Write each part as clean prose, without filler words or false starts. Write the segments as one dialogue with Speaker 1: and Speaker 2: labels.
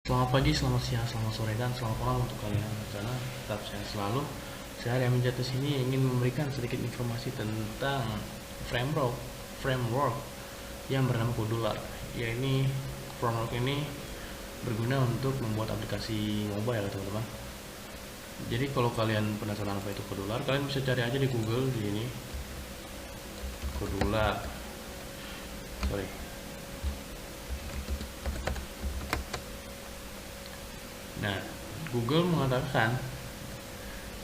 Speaker 1: Selamat pagi, selamat siang, selamat sore, dan selamat malam untuk kalian karena tetap sehat selalu. Saya Arya Minjat sini ingin memberikan sedikit informasi tentang framework yang bernama Kodular. Ya, ini framework ini berguna untuk membuat aplikasi mobile, teman-teman. Jadi kalau kalian penasaran apa itu Kodular, kalian bisa cari aja di Google di ini. Kodular. Nah, Google mengatakan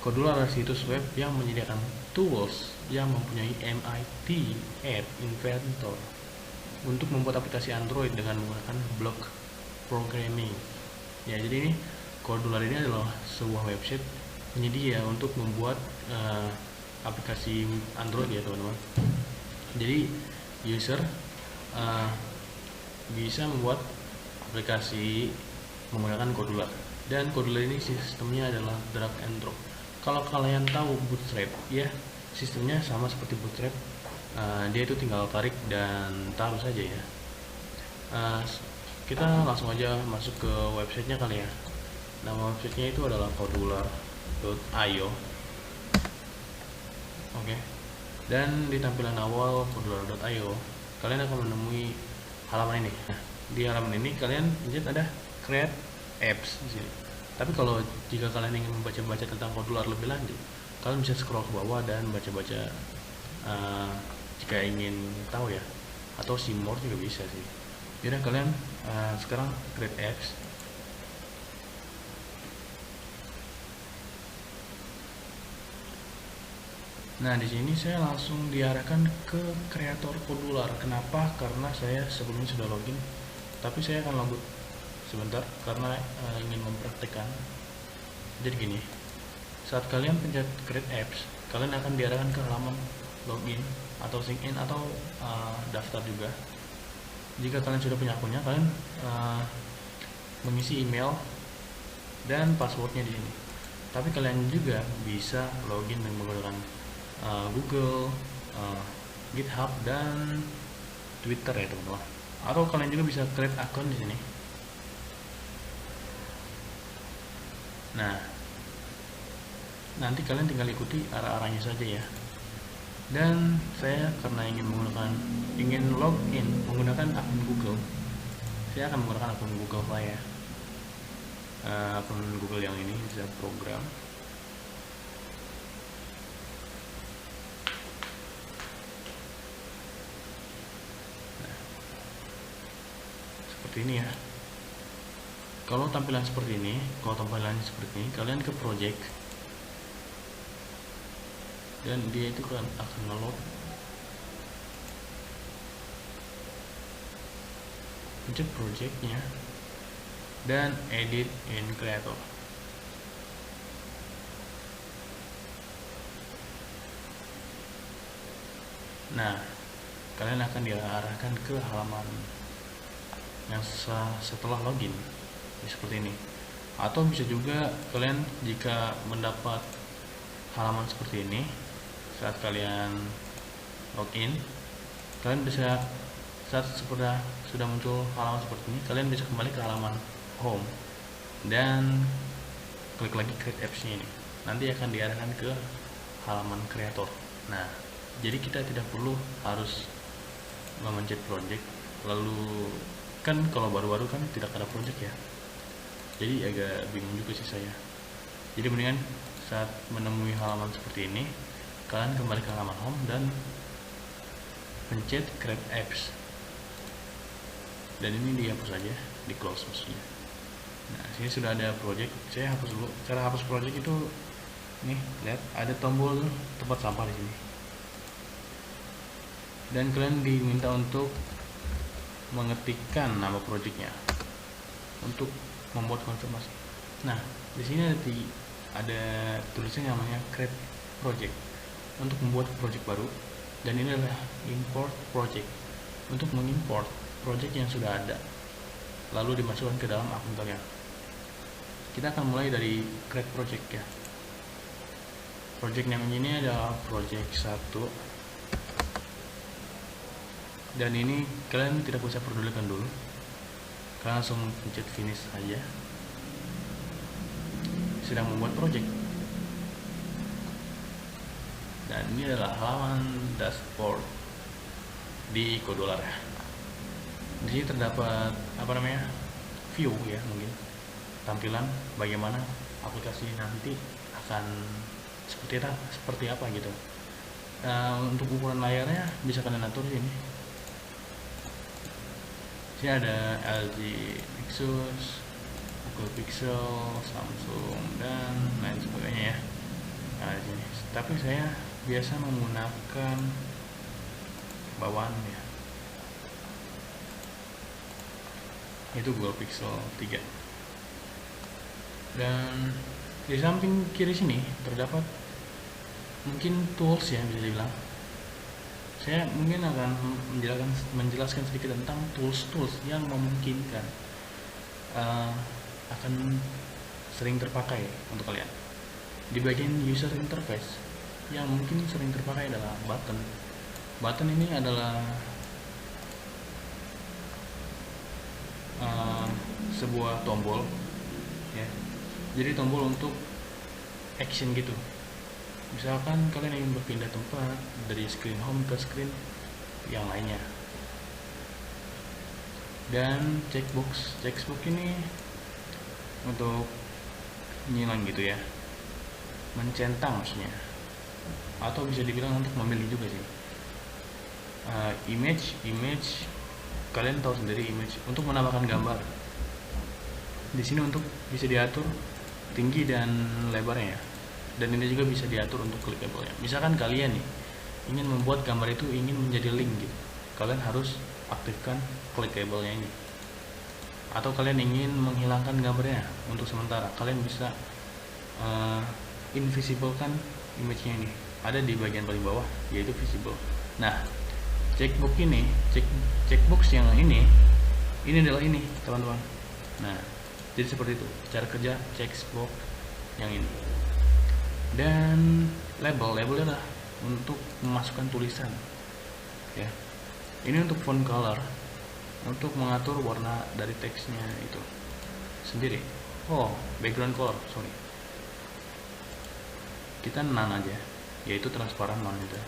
Speaker 1: Kodular adalah situs web yang menyediakan tools yang mempunyai MIT App Inventor untuk membuat aplikasi Android dengan menggunakan block programming. Ya, jadi ini Kodular ini adalah sebuah website penyedia untuk membuat aplikasi Android ya, teman-teman. Jadi user bisa membuat aplikasi menggunakan Kodular, dan Kodular ini sistemnya adalah drag and drop. Kalau kalian tahu Bootstrap, ya sistemnya sama seperti Bootstrap. Dia itu tinggal tarik dan taruh saja ya. Kita langsung aja masuk ke websitenya kali ya. Nama websitenya itu adalah kodular.io. Oke. Dan di tampilan awal kodular.io, kalian akan menemui halaman ini. Nah, di halaman ini kalian lihat ada create apps di sini. Tapi kalau jika kalian ingin membaca-baca tentang Kodular lebih lanjut, kalian bisa scroll ke bawah dan baca-baca jika ingin tahu ya, atau see more juga bisa sih. Jadi kalian sekarang create apps. Nah, di sini saya langsung diarahkan ke kreator Kodular. Kenapa? Karena saya sebelumnya sudah login, tapi saya akan logout sebentar karena ingin mempraktekkan. Jadi gini, saat kalian pencet create apps, kalian akan diarahkan ke halaman login atau sign in atau daftar juga. Jika kalian sudah punya akunnya, kalian mengisi email dan passwordnya di sini. Tapi kalian juga bisa login dengan menggunakan Google, GitHub, dan Twitter ya, teman-teman. Atau kalian juga bisa create akun di sini. Nah, nanti kalian tinggal ikuti arah-arahnya saja ya. Dan saya karena ingin login menggunakan akun Google, saya akan menggunakan akun Google saya. Akun Google yang ini bisa program. Nah, seperti ini ya. Kalau tampilannya seperti ini, kalian ke project, dan dia itu kan akan ngeload. Pencet projectnya dan edit in creator. Nah, kalian akan diarahkan ke halaman yang setelah login seperti ini. Atau bisa juga kalian jika mendapat halaman seperti ini saat kalian login, kalian bisa saat sudah muncul halaman seperti ini, kalian bisa kembali ke halaman home dan klik lagi create apps-nya ini. Nanti akan diarahkan ke halaman kreator. Nah, jadi kita tidak perlu harus memencet project, lalu kan kalau baru-baru kan tidak ada project ya, jadi agak bingung juga sih saya. Jadi mendingan saat menemui halaman seperti ini, kalian kembali ke halaman home dan pencet create apps, dan ini dihapus saja, di close maksudnya. Nah, sini sudah ada project, saya hapus dulu. Cara hapus project itu nih, lihat ada tombol tempat sampah di sini, dan kalian diminta untuk mengetikkan nama projectnya untuk membuat konfirmasi. Nah, di sini ada tulisan namanya create project untuk membuat project baru, dan ini adalah import project untuk mengimport project yang sudah ada lalu dimasukkan ke dalam akun kalian. Kita akan mulai dari create project ya. Project name ini adalah project 1, dan ini kalian tidak usah pedulikan dulu. Kalian langsung pencet finish aja. Sedang membuat project. Dan ini adalah halaman dashboard di Codolar ya. Di sini terdapat view ya, mungkin tampilan bagaimana aplikasi nanti akan seperti apa gitu. Untuk ukuran layarnya bisa kalian atur di sini. Sini ada LG Nexus, Google Pixel, Samsung dan lain sebagainya ya. Nah, di sini. Tapi saya biasa menggunakan bawaan ya. Itu Google Pixel 3. Dan di samping kiri sini terdapat mungkin tools ya, bisa dibilang. Saya mungkin akan menjelaskan sedikit tentang tools yang memungkinkan akan sering terpakai untuk kalian. Di bagian user interface yang mungkin sering terpakai adalah button. Button ini adalah sebuah tombol ya. Jadi tombol untuk action gitu. Misalkan kalian ingin berpindah tempat dari screen home ke screen yang lainnya. Dan checkbox ini untuk nyilang gitu ya, mencentang maksudnya, atau bisa dibilang untuk memilih juga sih. Image kalian tahu sendiri, image untuk menambahkan gambar. Di sini untuk bisa diatur tinggi dan lebarnya ya. Dan ini juga bisa diatur untuk clickable ya. Misalkan kalian nih ingin membuat gambar itu ingin menjadi link gitu, kalian harus aktifkan clickable-nya ini. Atau kalian ingin menghilangkan gambarnya untuk sementara, kalian bisa invisible kan image-nya ini. Ada di bagian paling bawah yaitu visible. Nah, checkbox yang ini adalah ini teman-teman. Nah, jadi seperti itu cara kerja checkbox yang ini. Dan label adalah untuk memasukkan tulisan ya. Ini untuk font color, untuk mengatur warna dari teksnya itu sendiri. Background color, sorry, kita none aja, yaitu transparan non itu.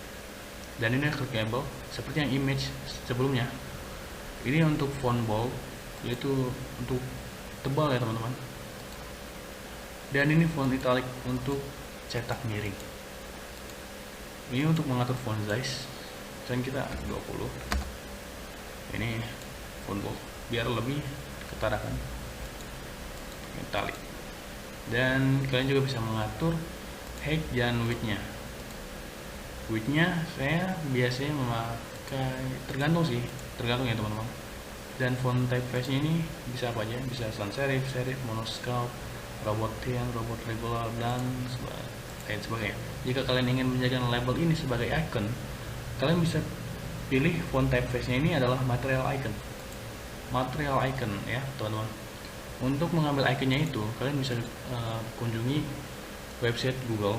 Speaker 1: Dan ini clickable seperti yang image sebelumnya. Ini untuk font bold, yaitu untuk tebal ya teman-teman. Dan ini font italic untuk cetak miring. Ini untuk mengatur font size, dan kita 20. Ini font bold biar lebih ketarakan italic. Dan kalian juga bisa mengatur height dan width-nya. Width-nya saya biasanya memakai, tergantung ya teman-teman. Dan font typeface-nya ini bisa apa aja, bisa sans serif, monoscope, robot thin, robot regular, dan lain sebagainya. Jika kalian ingin menjadikan label ini sebagai icon, kalian bisa pilih font typeface-nya ini adalah material icon ya teman-teman. Untuk mengambil iconnya itu, kalian bisa kunjungi website Google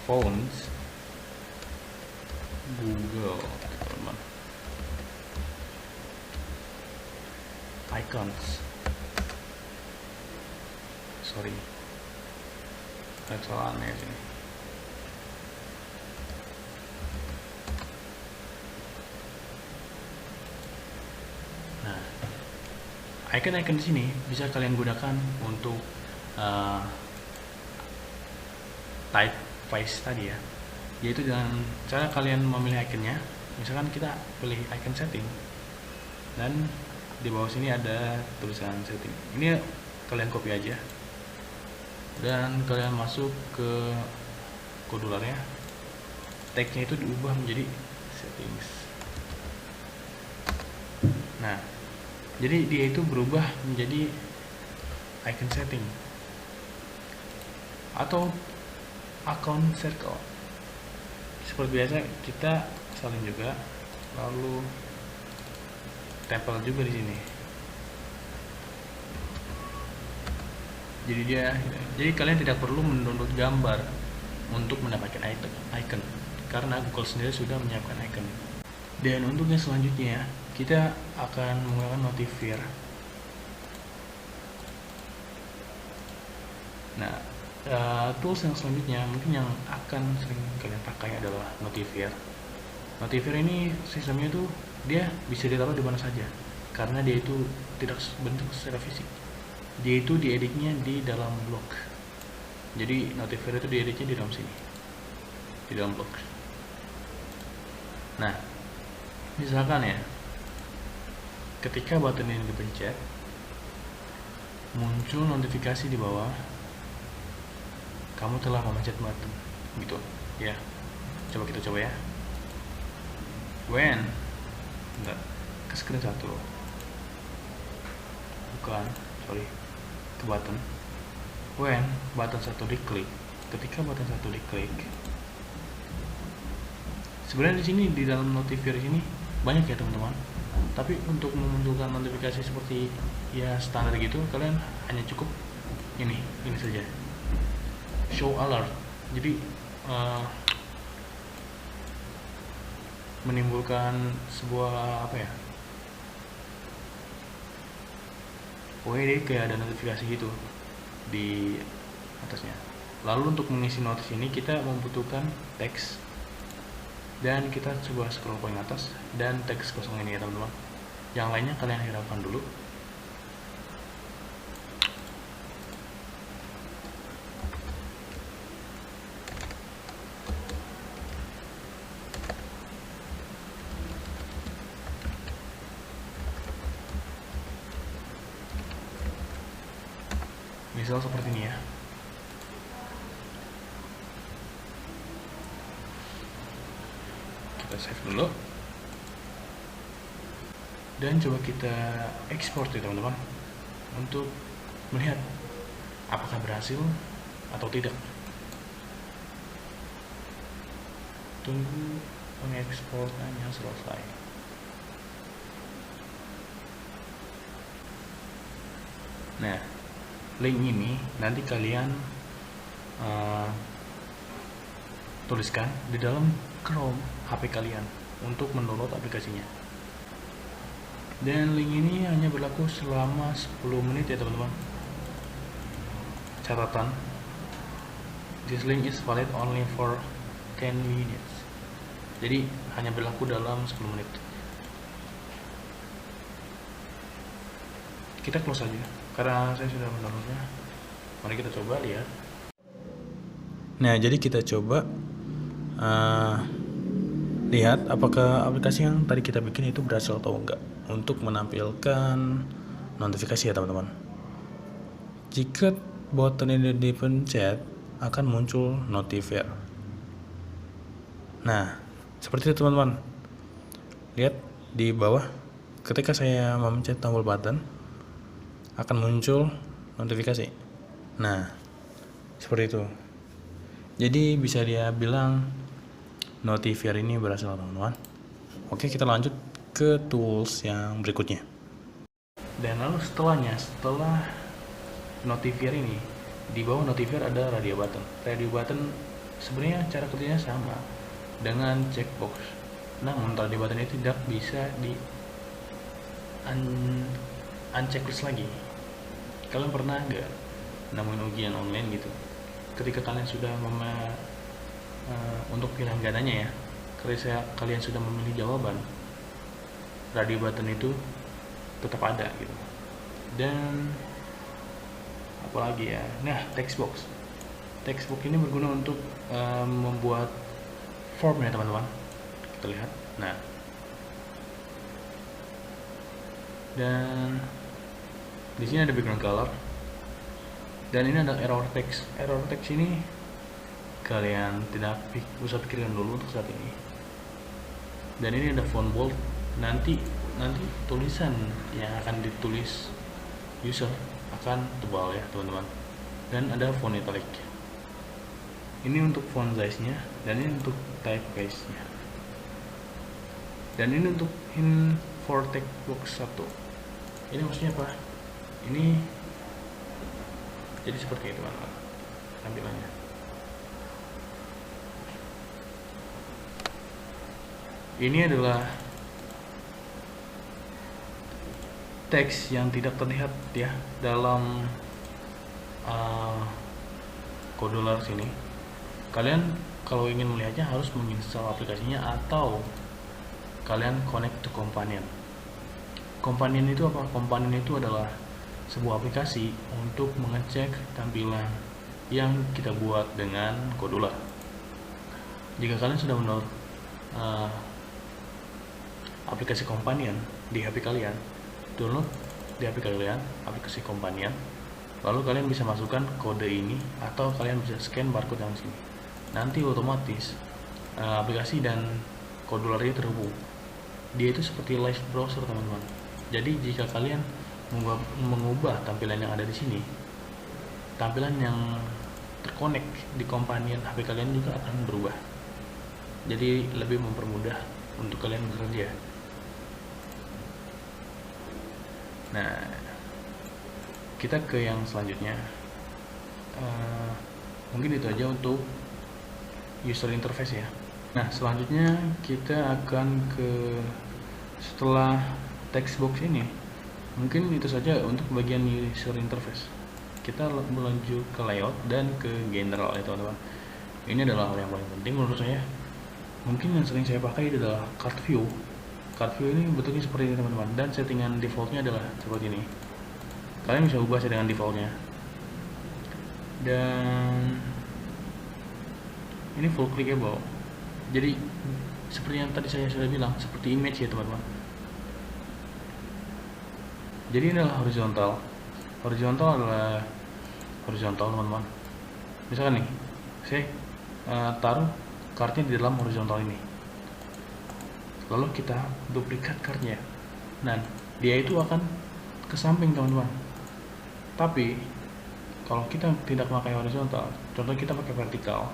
Speaker 1: Fonts, teman-teman, icons, sorry kesalahan ya sini. Nah, icon di sini bisa kalian gunakan untuk typeface tadi ya, yaitu dengan cara kalian memilih iconnya. Misalkan kita pilih icon setting, dan di bawah sini ada tulisan setting. Ini kalian copy aja dan kalian masuk ke Codolarnya, tagnya itu diubah menjadi settings. Nah, jadi dia itu berubah menjadi icon setting atau account circle. Seperti biasa kita salin juga, lalu tempel juga di sini. Jadi kalian tidak perlu mendownload gambar untuk mendapatkan icon karena Google sendiri sudah menyiapkan icon. Dan untuk yang selanjutnya kita akan menggunakan Notifier Nah, tools yang selanjutnya mungkin yang akan sering kalian pakai adalah Notifier. Notifier ini sistemnya tuh dia bisa ditaruh di mana saja karena dia itu tidak bentuk secara fisik. Dia itu dieditnya di dalam blog. Jadi Notifier itu dieditnya di dalam sini, di dalam blog. Nah, misalkan ya, ketika button ini dipencet, muncul notifikasi di bawah, kamu telah memencet button, gitu ya. Coba kita coba ya. When, enggak, ke screen satu, bukan, sorry, ke button. When button satu diklik, ketika button satu diklik, sebenarnya di sini di dalam notifier ini banyak ya teman-teman. Tapi untuk memunculkan notifikasi seperti ya standar gitu, kalian hanya cukup ini saja. Show alert. Jadi menimbulkan sebuah apa ya? Pokoknya kayak ada notifikasi gitu di atasnya. Lalu untuk mengisi notis ini kita membutuhkan teks, dan kita coba scroll paling atas dan teks kosong ini ya teman-teman. Yang lainnya kalian hiraukan dulu. Misal seperti ini ya. Kita save dulu dan coba kita export ya teman-teman untuk melihat apakah berhasil atau tidak. Tunggu pengeksporannya selesai. Nah, link ini nanti kalian tuliskan di dalam Chrome HP kalian untuk mendownload aplikasinya. Dan link ini hanya berlaku selama 10 menit ya teman-teman. Catatan, this link is valid only for 10 minutes. Jadi hanya berlaku dalam 10 menit. Kita close aja karena saya sudah mendownloadnya. Mari kita coba lihat. Nah, jadi kita coba lihat apakah aplikasi yang tadi kita bikin itu berhasil atau enggak untuk menampilkan notifikasi ya teman-teman. Jika button ini dipencet akan muncul notifier. Nah, seperti itu teman-teman. Lihat di bawah, ketika saya memencet tombol button akan muncul notifikasi. Nah, seperti itu. Jadi bisa dia bilang notifier ini berhasil teman-teman. Oke, kita lanjut ke tools yang berikutnya. Dan lalu setelah notifier ini, di bawah notifier ada radio button. Radio button sebenarnya cara kerjanya sama dengan checkbox. Namun radio button itu tidak bisa di unchecklist lagi. Kalian pernah nggak nemuin ujian online gitu? Ketika kalian sudah untuk pilihan gandanya ya, ketika kalian sudah memilih jawaban, radio button itu tetap ada gitu. Dan apalagi ya, nah text box ini berguna untuk membuat form ya teman-teman. Kita lihat. Nah, dan di sini ada background color, dan ini ada error text. Error text ini kalian tidak usah pikirkan dulu untuk saat ini. Dan ini ada font bold. Nanti tulisan yang akan ditulis user akan tebal ya teman-teman. Dan ada font italic. Ini untuk font size-nya, dan ini untuk typeface-nya. Dan ini untuk hint for text box 1. Ini maksudnya apa? Ini jadi seperti itu teman-teman tampilannya. Ini adalah teks yang tidak terlihat ya dalam Codular sini, kalian kalau ingin melihatnya harus menginstal aplikasinya atau kalian connect to Companion. Companion itu apa? Companion itu adalah sebuah aplikasi untuk mengecek tampilan yang kita buat dengan Codular. Jika kalian sudah mendownload aplikasi Companion di HP kalian, download di HP kalian aplikasi Companion, lalu kalian bisa masukkan kode ini atau kalian bisa scan barcode yang sini. Nanti otomatis aplikasi dan Codularnya terhubung. Dia itu seperti live browser, teman-teman. Jadi jika kalian mengubah tampilan yang ada di sini, tampilan yang terkonek di Companion HP kalian juga akan berubah. Jadi lebih mempermudah untuk kalian bekerja. Nah, kita ke yang selanjutnya. Mungkin itu aja untuk user interface ya. Nah, selanjutnya kita akan ke setelah text box ini, mungkin itu saja untuk bagian user interface. Kita melanjut ke layout dan ke general ya teman-teman. Ini adalah hal yang paling penting menurut saya. Mungkin yang sering saya pakai adalah card view. Card view ini bentuknya seperti ini teman-teman, dan settingan defaultnya adalah seperti ini. Kalian bisa ubah settingan defaultnya. Dan ini full clickable. Jadi seperti yang tadi saya sudah bilang, seperti image ya teman-teman. Jadi ini adalah horizontal. Horizontal adalah horizontal teman-teman. Misalkan nih, saya taruh kartnya di dalam horizontal ini. Lalu kita duplikat kartnya. Nah, dia itu akan ke samping teman-teman. Tapi kalau kita tidak pakai horizontal, contoh kita pakai vertikal,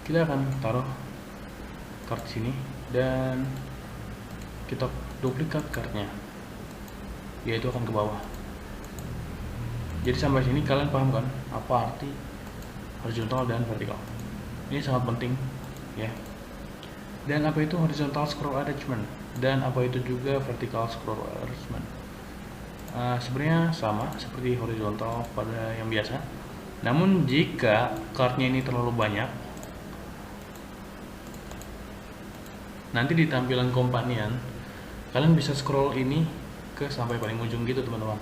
Speaker 1: kita akan taruh kart sini dan kita duplikat kartnya, yaitu akan ke bawah. Jadi sampai sini kalian paham kan apa arti horizontal dan vertikal? Ini sangat penting ya. Dan apa itu horizontal scroll arrangement dan apa itu juga vertical scroll arrangement? Sebenarnya sama seperti horizontal pada yang biasa. Namun jika kartnya ini terlalu banyak, nanti di tampilan Companion kalian bisa scroll ini ke sampai paling ujung gitu teman-teman.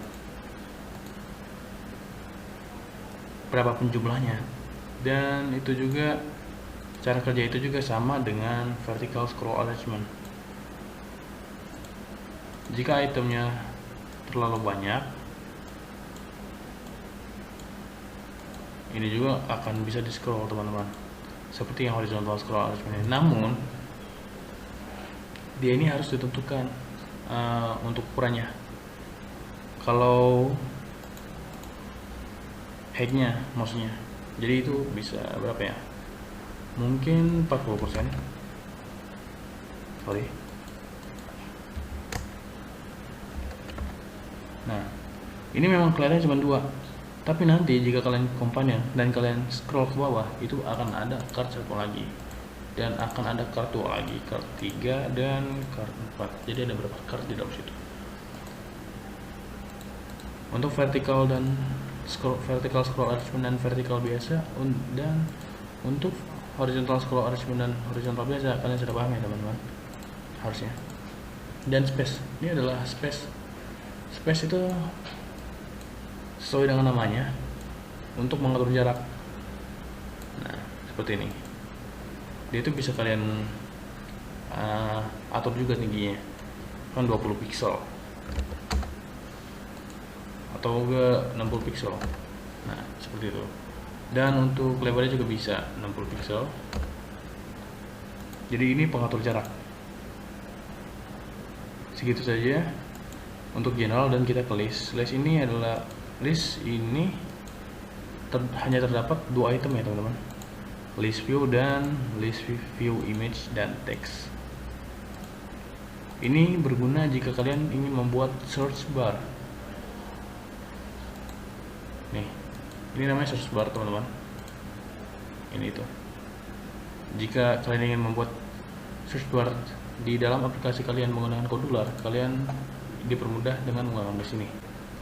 Speaker 1: Berapapun jumlahnya. Dan itu juga cara kerja itu juga sama dengan vertical scroll arrangement. Jika itemnya terlalu banyak, ini juga akan bisa di scroll teman-teman, seperti yang horizontal scroll arrangement. Namun dia ini harus ditentukan untuk ukurannya. Kalau height-nya maksudnya, jadi itu bisa berapa ya? Mungkin 40%. Sorry. Nah, ini memang kelihatan cuma 2. Tapi nanti jika kalian Companion dan kalian scroll ke bawah, itu akan ada card 1 lagi. Dan akan ada card 2 lagi, card 3 dan card 4. Jadi ada berapa card di dalam situ. Untuk vertical scroll arrangement dan vertical biasa, dan untuk horizontal scroll arrangement dan horizontal biasa, kalian sudah paham ya teman-teman, harusnya. Dan space, ini adalah space itu sesuai dengan namanya, untuk mengatur jarak. Nah, seperti ini. Dia itu bisa kalian atur juga tingginya, kan 20 pixel atau ke 60 pixel. Nah, seperti itu. Dan untuk lebarnya juga bisa 60 pixel. Jadi ini pengatur jarak. Segitu saja untuk general, dan kita ke list. List ini adalah hanya terdapat 2 item ya teman-teman. List view dan list view image dan text. Ini berguna jika kalian ingin membuat search bar. Nih, ini namanya search bar teman-teman. Ini itu. Jika kalian ingin membuat search bar di dalam aplikasi kalian menggunakan Codular, kalian dipermudah dengan menggunakan di sini.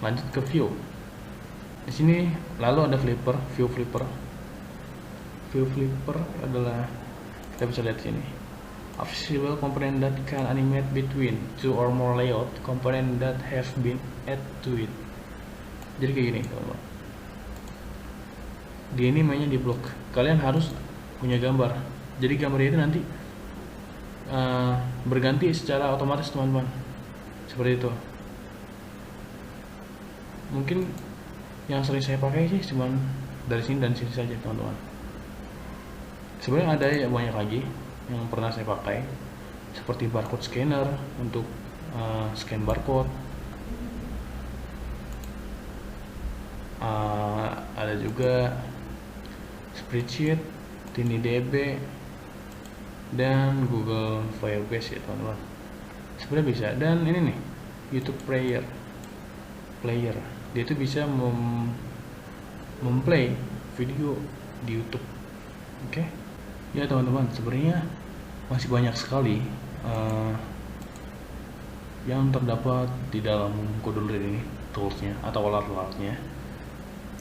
Speaker 1: Lanjut ke view. Di sini lalu ada flipper, view flipper. View flipper adalah, kita bisa lihat sini, a visible component that can animate between two or more layout component that have been added to it. Jadi kayak gini teman-teman. Dia ini mainnya di blok. Kalian harus punya gambar. Jadi gambarnya itu nanti berganti secara otomatis teman-teman. Seperti itu. Mungkin yang sering saya pakai sih cuman dari sini dan sini saja teman-teman. Sebenarnya ada ya banyak lagi yang pernah saya pakai, seperti barcode scanner untuk scan barcode. Ada juga spreadsheet, TinyDB, dan Google Firebase ya teman-teman. Sebenarnya bisa. Dan ini nih, YouTube player, dia itu bisa memplay video di YouTube. Oke. Ya teman-teman, sebenarnya masih banyak sekali yang terdapat di dalam Codeler ini, toolsnya atau alat-alatnya.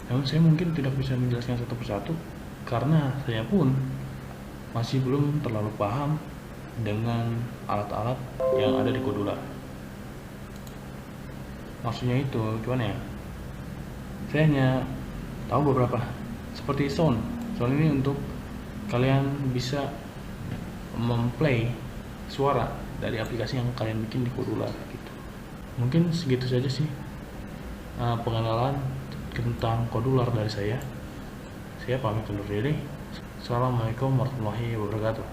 Speaker 1: Namun saya mungkin tidak bisa menjelaskan satu persatu karena saya pun masih belum terlalu paham dengan alat-alat yang ada di Codeler. Maksudnya itu, cuman ya, saya hanya tahu beberapa, seperti sound ini untuk kalian bisa memplay suara dari aplikasi yang kalian bikin di Codeler gitu. Mungkin segitu saja sih pengenalan tentang Codeler dari saya. Saya pamit undur diri. Assalamualaikum warahmatullahi wabarakatuh.